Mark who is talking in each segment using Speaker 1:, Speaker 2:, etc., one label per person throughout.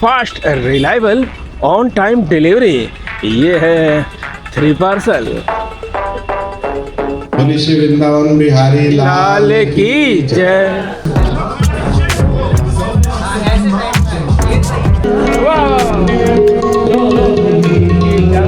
Speaker 1: Fast reliable on time delivery. ये है 3 parcel.
Speaker 2: Shri Vrindavan Bihari
Speaker 1: लाल की जय।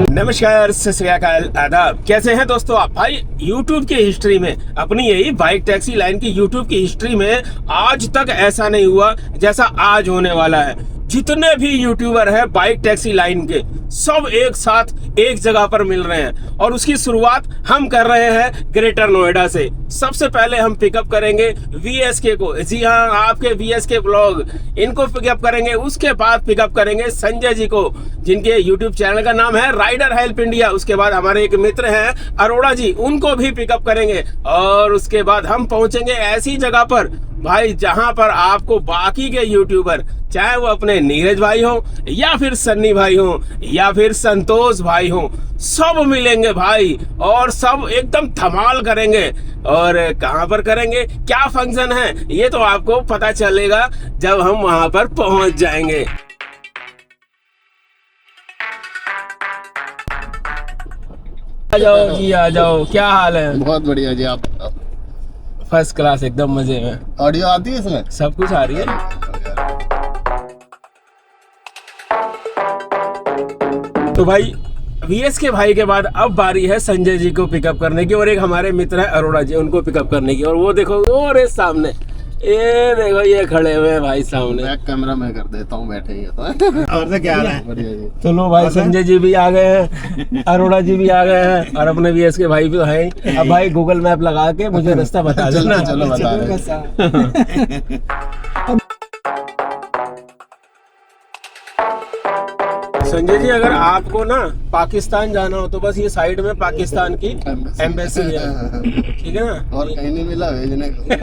Speaker 1: नमस्कार, सत श्री अकाल, आदाब। कैसे हैं दोस्तों आप? भाई YouTube की हिस्ट्री में, अपनी यही बाइक टैक्सी लाइन की YouTube की हिस्ट्री में आज तक ऐसा नहीं हुआ जैसा आज होने वाला है। जितने भी यूट्यूबर हैं बाइक टैक्सी लाइन के, सब एक साथ एक जगह पर मिल रहे हैं और उसकी शुरुआत हम कर रहे हैं ग्रेटर नोएडा से। सबसे पहले हम पिकअप करेंगे VSK को। जी हाँ, आपके VSK ब्लॉग, इनको पिकअप करेंगे। उसके बाद पिकअप करेंगे संजय जी को, जिनके YouTube चैनल का नाम है राइडर हेल्प इंडिया। उसके बाद हमारे एक मित्र हैं अरोड़ा जी, उनको भी पिकअप करेंगे। और उसके बाद हम पहुंचेंगे ऐसी जगह पर भाई जहां पर आपको बाकी के यूट्यूबर, चाहे वो अपने नीरज भाई हो या फिर सन्नी भाई हो या फिर संतोष भाई हो, सब मिलेंगे भाई और सब एकदम धमाल करेंगे। और कहां पर करेंगे, क्या फंक्शन है, ये तो आपको पता चलेगा जब हम वहां पर पहुंच जाएंगे। आ जाओ जी, आ जाओ। क्या हाल है?
Speaker 3: बहुत बढ़िया जी, आप बताओ?
Speaker 1: फर्स्ट क्लास, एकदम मजे में।
Speaker 3: ऑडियो आती है इसमें?
Speaker 1: सब कुछ आ रही है। तो भाई VSK भाई के बाद अब बारी है संजय जी को पिकअप करने की, और एक हमारे मित्र है अरोड़ा जी, उनको पिकअप करने की। और वो देखो, वो रे सामने, ये देखो, ये खड़े हुए हैं भाई सामने।
Speaker 3: बैक कैमरा मैं कर देता हूँ, बैठे ही तो। और से क्या है? बढ़िया जी।
Speaker 1: तो लो भाई, संजय जी भी आ गए हैं, अरोड़ा जी भी आ गए हैं, और अपने VSK भाई भी तो हैं। अब भाई गूगल मैप लगा के मुझे रास्ता बता देना।
Speaker 3: चलो बता रहे।
Speaker 1: संजय जी, अगर आपको ना पाकिस्तान जाना हो तो बस ये साइड में पाकिस्तान की एम्बेसी है, ठीक है ना?
Speaker 3: और कहीं नहीं मिला भेजने को।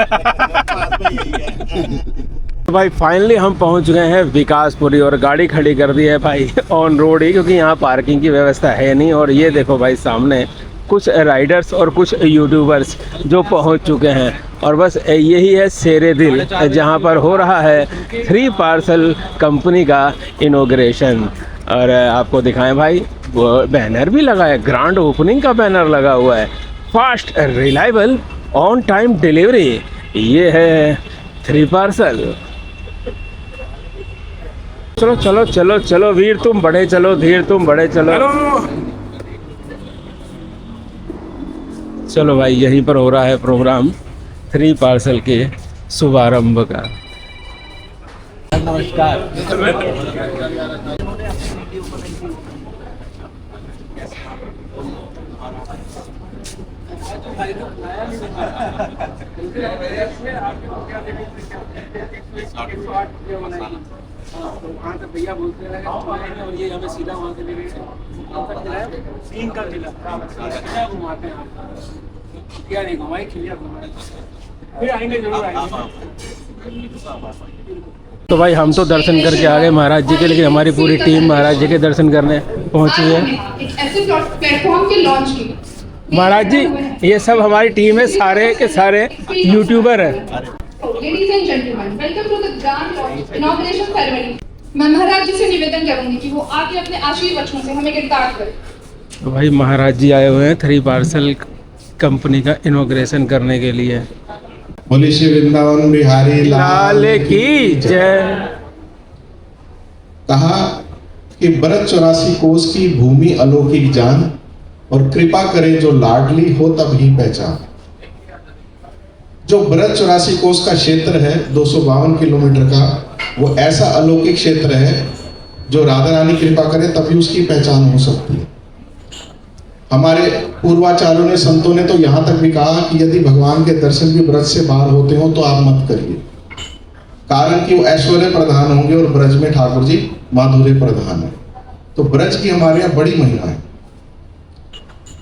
Speaker 1: तो भाई फाइनली हम पहुंच गए हैं विकासपुरी, और गाड़ी खड़ी कर दी है भाई ऑन रोड ही, क्योंकि यहाँ पार्किंग की व्यवस्था है नहीं। और ये देखो भाई सामने कुछ राइडर्स और कुछ यूट्यूबर्स जो पहुंच चुके हैं, और बस यही है शेरे दिल, जहां पर हो रहा है 3 पार्सल कंपनी का इनॉग्रेशन। और आपको दिखाएं भाई, वो बैनर भी लगा है, ग्रैंड ओपनिंग का बैनर लगा हुआ है। Fast reliable on time delivery. ये है 3 पार्सल। चलो चलो चलो चलो वीर तुम बड़े चलो, धीर तुम बड़े चलो। चलो भाई, यहीं पर हो रहा है प्रोग्राम 3 पार्सल के शुभारंभ का। नमस्कार। वहाँ से भैया बोलते हैं और ये हमें सीधा वहाँ से ले गए सीन का किला घुमाते हैं। क्या नहीं घुमाए, खिलिया घुमाए, फिर आएंगे, जरूर आएंगे। तो भाई हम तो दर्शन करके आ गए महाराज जी के, लेकिन हमारी पूरी टीम महाराज जी के दर्शन करने पहुंची है।
Speaker 4: ऐसे प्लेटफॉर्म के लॉन्च की
Speaker 1: महाराज जी, ये सब हमारी टीम है, सारे के सारे यूट्यूबर हैं।
Speaker 4: Ladies and gentlemen, welcome to the grand launch inauguration ceremony. मैं महाराज जी से निवेदन करूंगी कि वो आके अपने आशीर्वचनों से हमें गिरफ्तार करें।
Speaker 1: तो भाई महाराज जी आए हुए हैं 3 पार्सल कंपनी का इनॉग्रेशन करने के लिए।
Speaker 2: बोले श्री वृंदावन बिहारी
Speaker 1: लाल की जय।
Speaker 2: कहा कि ब्रज 84 कोस की भूमि अलौकिक जान, और कृपा करे जो लाडली हो तब ही पहचान। जो ब्रज 84 कोस का क्षेत्र है, 252 किलोमीटर का, वो ऐसा अलौकिक क्षेत्र है जो राधा रानी कृपा करे तभी उसकी पहचान हो सकती है। हमारे पूर्वाचार्यों ने, संतों ने तो यहाँ तक भी कहा कि यदि भगवान के दर्शन भी ब्रज से बाहर होते हो तो आप मत करिए, कारण कि वो ऐश्वर्य प्रधान होंगे और ब्रज में ठाकुर जी माधुर्य प्रधान है। तो ब्रज की हमारे यहाँ बड़ी महिमा है,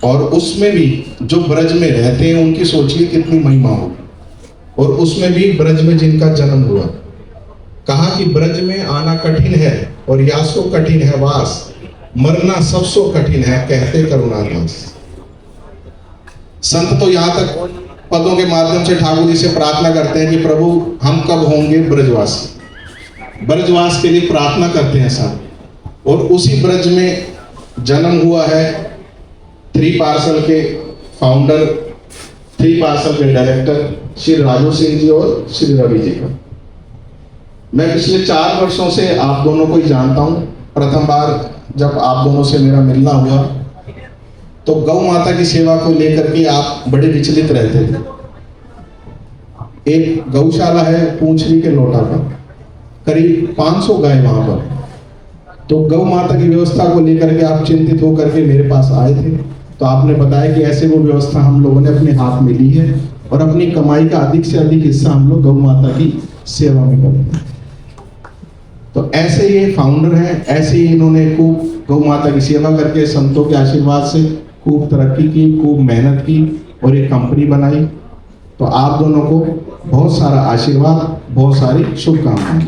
Speaker 2: और उसमें भी जो ब्रज में रहते हैं उनकी सोचिए कितनी महिमा होगी। और उसमें भी ब्रज में जिनका जन्म हुआ, कहा कि ब्रज में आना कठिन है और यासो कठिन है वास, मरना सबसो कठिन है कहते करुणादास। संत तो यहाँ तक पदों के माध्यम से ठाकुर जी से प्रार्थना करते हैं कि प्रभु हम कब होंगे ब्रजवासी। ब्रजवास के लिए प्रार्थना करते हैं सब। और उसी ब्रज में जन्म हुआ है 3 पार्सल के फाउंडर, 3 पार्सल के डायरेक्टर श्री राजू सिंह जी और श्री रवि जी का। मैं पिछले 4 वर्षों से आप दोनों को ही जानता हूं। प्रथम बार जब आप दोनों से मेरा मिलना हुआ तो गौ माता की सेवा को लेकर के आप बड़े विचलित रहते थे। एक गौशाला है पूंछरी के लोटा पर, करीब 500 गाय वहां पर। तो गौ माता की व्यवस्था को लेकर के आप चिंतित होकर के मेरे पास आए थे। तो आपने बताया कि ऐसे वो व्यवस्था हम लोगों ने अपने हाथ में ली है और अपनी कमाई का अधिक से अधिक हिस्सा हम लोग गौ माता की सेवा में करते हैं। तो ऐसे ये फाउंडर हैं, ऐसे ही इन्होंने खूब गौ माता की सेवा करके संतों के आशीर्वाद से खूब तरक्की की, खूब मेहनत की और एक कंपनी बनाई। तो आप दोनों को बहुत सारा आशीर्वाद, बहुत सारी शुभकामनाएं।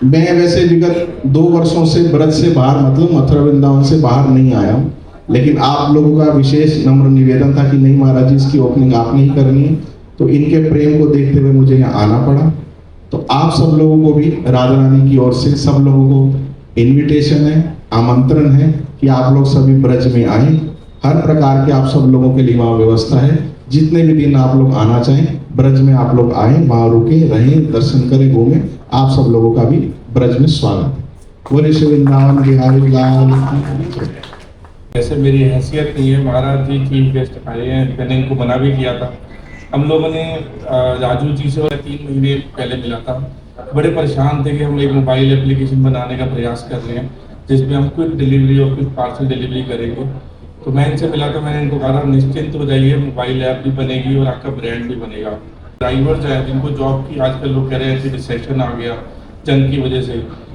Speaker 2: मैं वैसे विगत 2 वर्षों से ब्रज से बाहर, मतलब मथुरा वृंदावन से बाहर नहीं आया हूँ, लेकिन आप लोगों का विशेष नम्र निवेदन था कि नहीं महाराज जी इसकी ओपनिंग आपने ही करनी है। तो इनके प्रेम को देखते हुए मुझे यहाँ आना पड़ा। तो आप सब लोगों को भी राधा रानी की ओर से सब लोगों को इनविटेशन है, आमंत्रण है कि आप लोग सभी ब्रज में आए। हर प्रकार के आप सब लोगों के लिए वहाँ व्यवस्था है। जितने भी दिन आप लोग आना चाहें ब्रज में आप लोग आए, वहाँ रुके, रहें, दर्शन करें, घूमें। आप सब लोगों का भी ब्रज में स्वागत है। बोले श्री वृंदावन बिहारी लाल।
Speaker 5: जैसे मेरी हैसियत नहीं है, महाराज जी चीफ गेस्ट आए हैं, मैंने इनको मना भी किया था। हम लोगों ने राजू जी से 3 महीने पहले मिला था। बड़े परेशान थे कि हम एक मोबाइल एप्लीकेशन बनाने का प्रयास कर रहे हैं जिसमें हम क्विक डिलीवरी और क्विक पार्सल डिलीवरी करेंगे। तो मैं इनसे मिला तो मैंने इनको कहा निश्चिंत हो जाइए, मोबाइल ऐप भी बनेगी और आपका ब्रांड भी बनेगा। ड्राइवर्स हैं जिनको जॉब की आजकल लोग कह रहे हैं कि रिसेशन आ गया जंग की वजह से,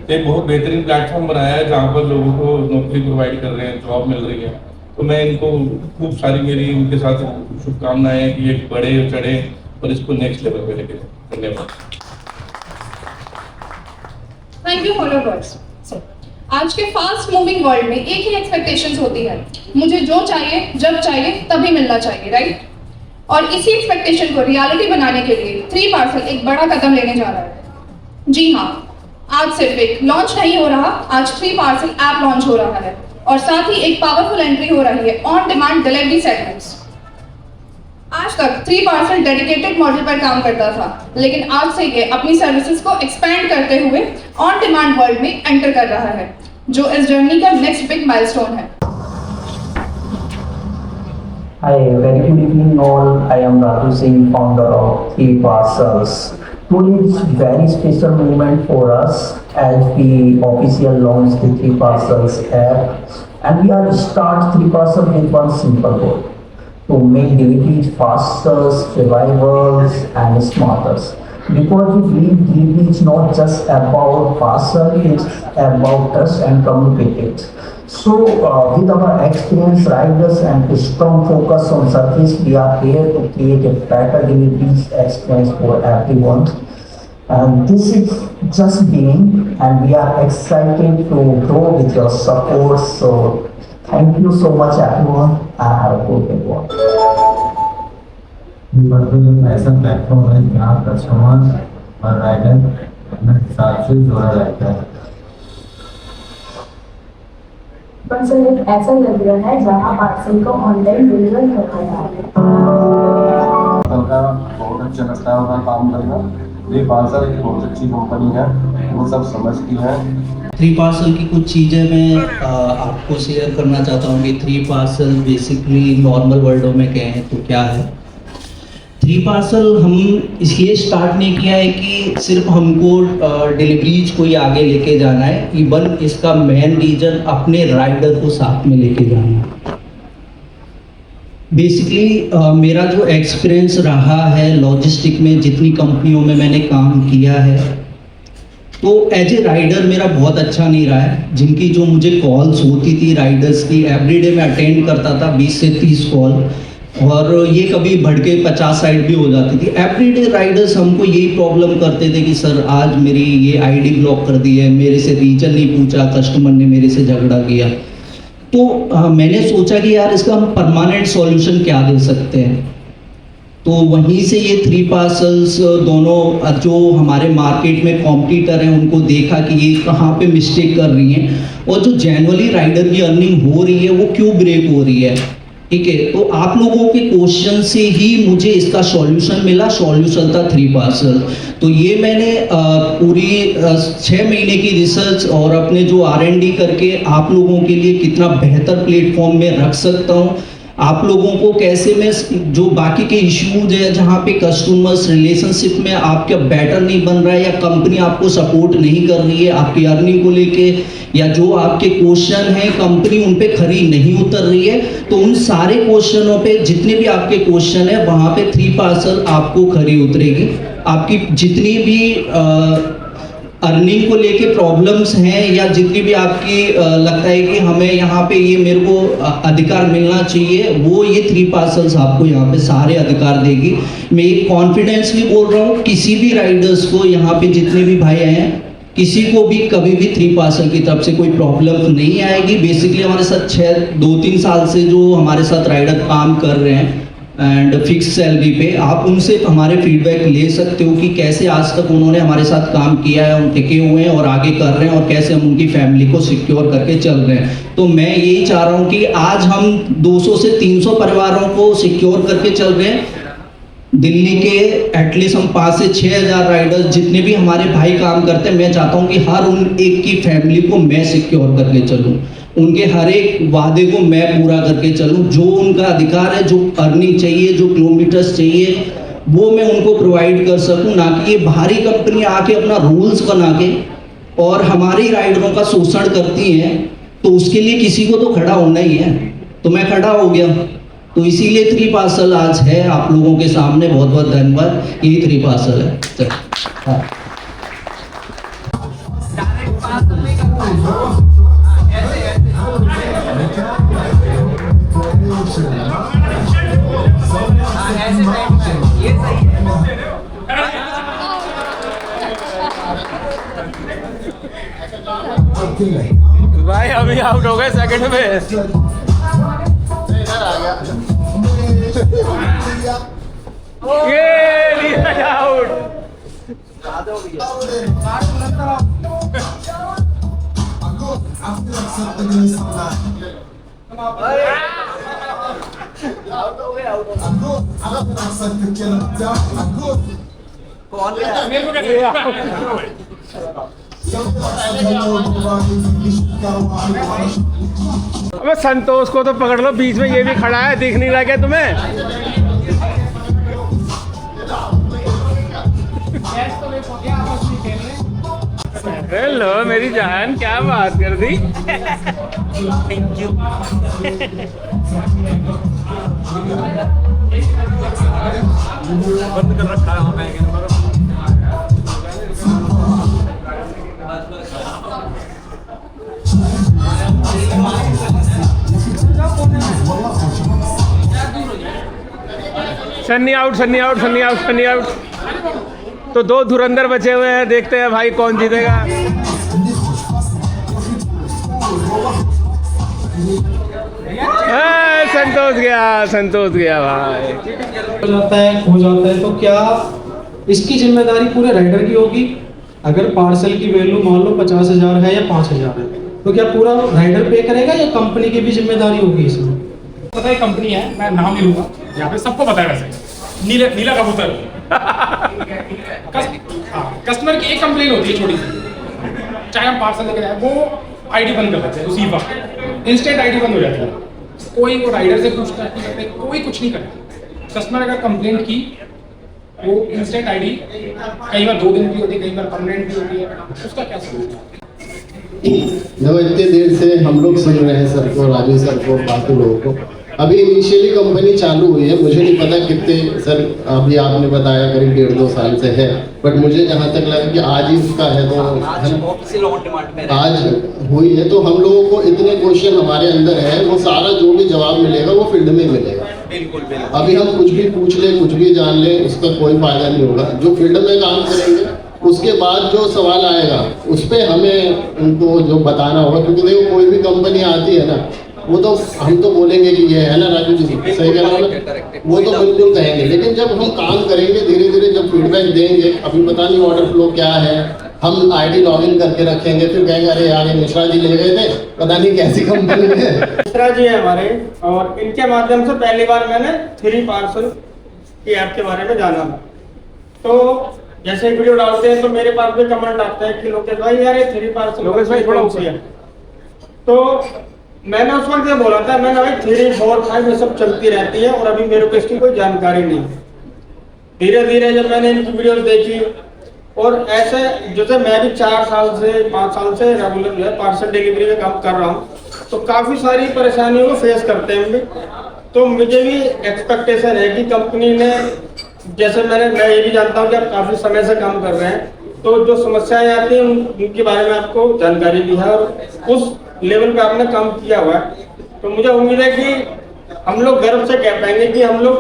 Speaker 5: एक बहुत बेहतरीन प्लेटफॉर्म बनाया है जहाँ पर लोगों को नौकरी प्रोवाइड कर रहे हैं, जॉब मिल रही है। तो मैं इनको खूब सारी मेरी इनके साथ शुभकामनाएं हैं कि एक बड़े चढ़े और इसको नेक्स्ट लेवल पे लेके जाए। धन्यवाद।
Speaker 4: Thank you followers. आज के फास्ट मूविंग वर्ल्ड में एक ही एक्सपेक्टेशंस होती है, मुझे जो चाहिए जब चाहिए तभी मिलना चाहिए, राइट? और इसी एक्सपेक्टेशन को रियलिटी बनाने के लिए 3 पार्सल एक बड़ा कदम लेने जा रहा है। जी हाँ, आज सिर्फ एक लॉन्च नहीं हो रहा, आज 3 पार्सल ऐप लॉन्च हो रहा है और साथ ही एक पावरफुल एंट्री हो रही है ऑन डिमांड डिलीवरी सेगमेंट्स। आज तक 3 पार्सल डेडिकेटेड मॉडल पर काम करता था, लेकिन आज से ये अपनी सर्विसेज को एक्सपेंड करते हुए ऑन डिमांड वर्ल्ड में एंटर कर रहा है, जो इस जर्नी का नेक्स्ट बिग माइलस्टोन है।
Speaker 6: Hi, very good evening all. I am Raju Singh, founder of 3 Parcels. Today is very special moment for us as we officially launch the 3 Parcels app, and we are start 3 Parcels with one simple goal: to make deliveries faster, reliable, and smarter. Because we believe delivery is not just about parcel, it's about trust and communication. So, with our experienced riders and strong focus on service, we are here to create a better delivery experience for everyone. And this is just beginning, and we are excited to grow with your support. So, thank you so much, everyone, and have a good day.
Speaker 7: ऐसा platform है जहाँ customer और rider अपने हिसाब से जोड़ा रहता है।
Speaker 8: पार्सल एक ऐसा जरिया है जहाँ पार्सल को ऑनलाइन डिलीवर करता है।
Speaker 7: बहुत अच्छा लगता है उनका काम करना। 3 पार्सल एक बहुत अच्छी कंपनी है, वो सब समझती है।
Speaker 9: 3 पार्सल की कुछ चीज़ें मैं आपको शेयर करना चाहता हूँ कि 3 पार्सल बेसिकली नॉर्मल वर्ल्डों में क्या है तो क्या है। 3 पार्सल हम इसलिए स्टार्ट नहीं किया है कि सिर्फ हमको डिलीवरीज को ही आगे लेके जाना है, इवन इसका मेन रीजन अपने राइडर को साथ में लेके जाना है। बेसिकली मेरा जो एक्सपीरियंस रहा है लॉजिस्टिक में, जितनी कंपनियों में मैंने काम किया है, तो एज ए राइडर मेरा बहुत अच्छा नहीं रहा है। जिनकी जो मुझे कॉल्स होती थी राइडर्स की, एवरीडे मैं अटेंड करता था 20 से 30 कॉल, और ये कभी बढ़ के 50 साइड भी हो जाती थी। एवरीडे राइडर्स हमको यही प्रॉब्लम करते थे कि सर आज मेरी ये आईडी ब्लॉक कर दी है, मेरे से रीजन नहीं पूछा, कस्टमर ने मेरे से झगड़ा किया। तो मैंने सोचा कि यार इसका हम परमानेंट सॉल्यूशन क्या दे सकते हैं। तो वहीं से ये 3 पार्सल्स दोनों जो हमारे मार्केट में कॉम्पिटिटर हैं उनको देखा कि ये कहाँ पे मिस्टेक कर रही हैं और जो जनरली राइडर की अर्निंग हो रही है वो क्यों ब्रेक हो रही है। ठीक है, तो आप लोगों के क्वेश्चन से ही मुझे इसका सॉल्यूशन मिला। सॉल्यूशन था 3 पार्सल। तो ये मैंने पूरी 6 महीने की रिसर्च और अपने जो R&D करके आप लोगों के लिए कितना बेहतर प्लेटफॉर्म में रख सकता हूँ, आप लोगों को कैसे मैं जो बाकी के इश्यूज है जहाँ पे कस्टमर्स रिलेशनशिप में आपका बेटर नहीं बन रहा है या कंपनी आपको सपोर्ट नहीं कर रही है आपकी अर्निंग को लेके, या जो आपके क्वेश्चन हैं कंपनी उन पे खरी नहीं उतर रही है, तो उन सारे क्वेश्चनों पे जितने भी आपके क्वेश्चन है वहाँ पे 3 पार्सल आपको खरी उतरेगी। आपकी जितनी भी अर्निंग को लेके प्रॉब्लम्स हैं या जितनी भी आपकी लगता है कि हमें यहाँ पे ये मेरे को अधिकार मिलना चाहिए, वो ये 3 पार्सल्स आपको यहाँ पे सारे अधिकार देगी। मैं ये कॉन्फिडेंसली बोल रहा हूँ, किसी भी राइडर्स को यहाँ पे जितने भी भाई हैं किसी को भी कभी भी 3 पार्सल की तरफ से कोई प्रॉब्लम नहीं आएगी। बेसिकली हमारे साथ 2-3 साल से जो हमारे साथ राइडर काम कर रहे हैं एंड फिक्स सैलरी पे, आप उनसे हमारे फीडबैक ले सकते हो कि कैसे आज तक उन्होंने हमारे साथ काम किया है, उन टिके हुए हैं और आगे कर रहे हैं और कैसे हम उनकी फैमिली को सिक्योर करके चल रहे हैं। तो मैं यही चाह रहा हूँ कि आज हम 200 से 300 परिवारों को सिक्योर करके चल रहे हैं। दिल्ली के एटलीस्ट हम 5 से 6 हज़ार राइडर्स जितने भी हमारे भाई काम करते हैं, मैं चाहता हूँ कि हर उन एक की फैमिली को मैं सिक्योर करके चलूँ, उनके हर एक वादे को मैं पूरा करके चलूँ। जो उनका अधिकार है, जो अर्निंग चाहिए, जो किलोमीटर्स चाहिए, वो मैं उनको प्रोवाइड कर सकूँ, ना कि ये बाहरी कंपनी आके अपना रूल्स बना के और हमारी राइडरों का शोषण करती हैं। तो उसके लिए किसी को तो खड़ा होना ही है, तो मैं खड़ा हो गया। तो इसीलिए 3 पार्सल आज है आप लोगों के सामने। बहुत बहुत धन्यवाद। यही 3 पार्सल है। हाँ।
Speaker 1: भाई अभी आउट हो गए सेकंड में। ये लिया आउट। अबे संतोष को तो पकड़ लो, बीच में ये भी खड़ा है, दिख नहीं रहा क्या तुम्हें? हेलो मेरी जान, क्या बात कर दी। Thank you. बंद कर रखा है हमें। Sunny out, Sunny out, Sunny out, Sunny out. तो 2 धुरंधर बचे हुए हैं, देखते हैं भाई कौन जीतेगा। संतोष गया, संतोष गया भाई।
Speaker 10: हो जाता है तो क्या इसकी जिम्मेदारी पूरे राइडर की होगी? अगर पार्सल की वैल्यू मान लो 50,000 है या 5,000 है, तो क्या पूरा राइडर पे करेगा या कंपनी की भी जिम्मेदारी होगी इसमें?
Speaker 11: पता है कंपनी है, मैं नाम नहीं लूंगा, यहाँ पे सबको पता है। वैसे नीला कबूतर कस्टमर की एक कंप्लेन होती है छोटी सी, चाहे हम पार्सल लेके जाए, वो आईडी बंद कर देते हैं उसी वक्त, इंस्टेंट आईडी बंद हो जाती है। कोई वो राइडर से पूछताछ नहीं करते, कोई कुछ नहीं करता। कस्टमर अगर कंप्लेंट की, वो इंस्टेंट आईडी कई बार 2 दिन की होती है, कई बार परमानेंट भी होती है, उसका क्या सलूशन?
Speaker 3: देखो इतने देर से हम लोग सुन रहे हैं सर को, राजू सर को, बाकी लोगों को। अभी इनिशियली कंपनी चालू हुई है, मुझे नहीं पता कितने सर, अभी आपने बताया करीब 1.5-2 साल से है, बट मुझे जहाँ तक लगा कि आज ही उसका है, तो आज हुई है। तो हम लोगों को इतने क्वेश्चन हमारे अंदर है, वो सारा जो भी जवाब मिलेगा वो फील्ड में मिलेगा। अभी हम कुछ भी पूछ ले, कुछ भी जान ले, उसका कोई फायदा नहीं होगा। जो फील्ड में काम करेंगे उसके बाद जो सवाल आएगा उस पर हमें उनको जो बताना होगा, क्योंकि देखो कोई भी कंपनी आती है ना, वो तो हम तो बोलेंगे कि ये है ना राजू जी, सही कह रहा हूँ, वो तो बिल्कुल कहेंगे। लेकिन जब हम काम करेंगे धीरे धीरे, जब फीडबैक देंगे, अभी पता नहीं ऑर्डर फ्लो क्या है, हम आईडी लॉगिन करके रखेंगे, फिर कहेंगे अरे यार ये मिश्रा जी ले गए थे, पता नहीं कैसी कंपनी है।
Speaker 12: मिश्रा जी है हमारे, और इनके माध्यम से पहली बार मैंने 3 पार्सल की ऐप के बारे में जाना। तो जैसे वीडियो डालते हैं तो मेरे पास भी कमेंट आते हैं कि लोकेश भाई यार ये 3 पार्सल लोकेश भाई थोड़ा ऊपर है। तो मैंने उस वक्त ये बोला था, मैंने भाई 3, 4, 5 ये सब चलती रहती है और अभी मेरे को इसकी कोई जानकारी नहीं। धीरे धीरे जब मैंने इनकी वीडियोस देखी, और ऐसे जैसे मैं भी 4 साल से 5 साल से रेगुलर जो है पार्सल डिलीवरी में काम कर रहा हूँ, तो काफ़ी सारी परेशानियों को फेस करते हैं हम भी। तो मुझे भी एक्सपेक्टेशन है कि कंपनी ने, जैसे मैं ये भी जानता हूँ कि आप काफ़ी समय से काम कर रहे हैं, तो जो समस्याएं आती हैं उनके बारे में आपको जानकारी दी है और उस लेवल पे आपने काम किया हुआ है। तो मुझे उम्मीद है कि हम लोग गर्व से कह पाएंगे कि हम लोग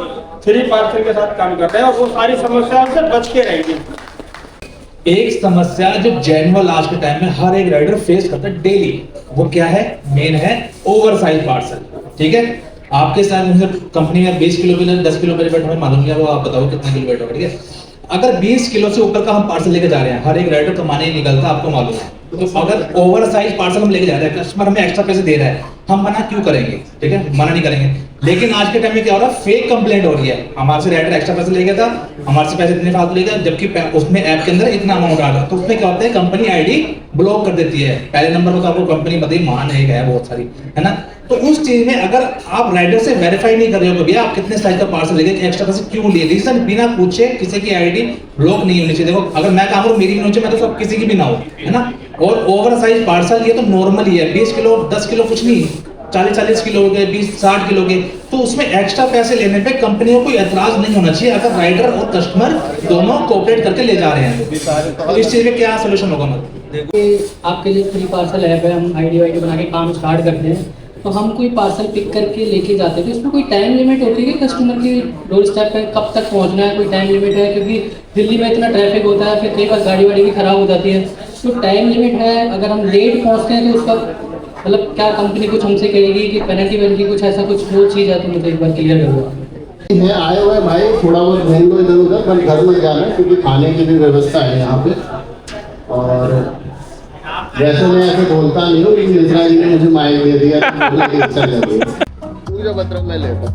Speaker 12: 3 पार्सल के साथ काम कर रहे हैं और वो सारी समस्याओं से बच के रहेंगे।
Speaker 13: एक समस्या जो जेन्युइन आज के टाइम में हर एक राइडर फेस करता है डेली, वो क्या है? मेन है ओवर साइज पार्सल। ठीक है, आपके साथ मुझे कंपनी में 20 किलो वेट 10 किलो वेट हमें मालूम नहीं है, वो आप बताओ कितना किलो वेट होगा। ठीक है, अगर 20 किलो से ऊपर का हम पार्सल लेके जा रहे हैं, हर एक राइडर कमाने ही निकलता, आपको मालूम है। तो अगर ओवर साइज पार्सल हम लेके जा रहे हैं, कस्टमर हमें एक्स्ट्रा पैसे दे रहा है, हम मना क्यों करेंगे? ठीक है, मना नहीं करेंगे। लेकिन आज के टाइम में क्या हो रहा है? फेक कंप्लेंट हो रही है, हमारे से राइडर एक्स्ट्रा पैसे ले गया था, हमारे से पैसे इतने फालतू ले गया, जबकि उसमें ऐप के अंदर इतना अमाउंट आ रहा है। तो उसमें क्या होता है? कंपनी आईडी ब्लॉक कर देती है। पहले नंबर पर तो आपको कंपनी बताइए महान है बहुत सारी, है ना। तो उस चीज में अगर आप राइडर से वेरीफाई नहीं कर रहे हो कि भैया आप कितने साइज का पार्सल ले गए, एक्स्ट्रा पैसे क्यों लिए, रीजन बिना पूछे किसी की आईडी ब्लॉक नहीं होनी चाहिए। देखो, अगर मैं काम करूं मेरी भी नहीं, मैं तो सब किसी की भी ना हो, है ना। और ओवर साइज पार्सल ये तो नॉर्मल ही है, 20 किलो 10 किलो कुछ नहीं, 40-40 किलो हो गए, 20-60 किलो के, तो उसमें एक्स्ट्रा पैसे लेने पे कंपनियों को एतराज नहीं होना चाहिए अगर राइडर और कस्टमर दोनों कोऑपरेट करके ले जा रहे हैं। तो इस चीज में क्या सोल्यूशन होगा?
Speaker 14: आपके लिए 3 पार्सल ऐप है, हम आईडी वाईडी बना के काम स्टार्ट करते हैं। तो हम कोई पार्सल पिक करके लेके जाते हैं, तो इसमें कोई टाइम लिमिट होती है कि कस्टमर की डोर स्टेप पे कब तक पहुंचना है? कोई टाइम लिमिट है? क्योंकि दिल्ली में इतना ट्रैफिक होता है, फिर कई बार गाड़ी वाड़ी भी खराब हो जाती है, तो टाइम लिमिट है। अगर हम लेट पहुंचते हैं तो उसका मतलब क्या कंपनी कुछ हमसे कहेगी कि पेनल्टी कुछ ऐसा कुछ वो चीज़ है? तो मुझे एक बार क्लियर करो।
Speaker 3: है आए हुए भाई, थोड़ा बहुत घूम लो इधर उधर, पर घर में जाना है क्योंकि खाने की भी व्यवस्था है यहाँ पे। और वैसे मैं ऐसे बोलता नहीं हूँ, लेकिन मिश्रा जी ने मुझे माइक दे दिया, पूरा बत्र में लेता।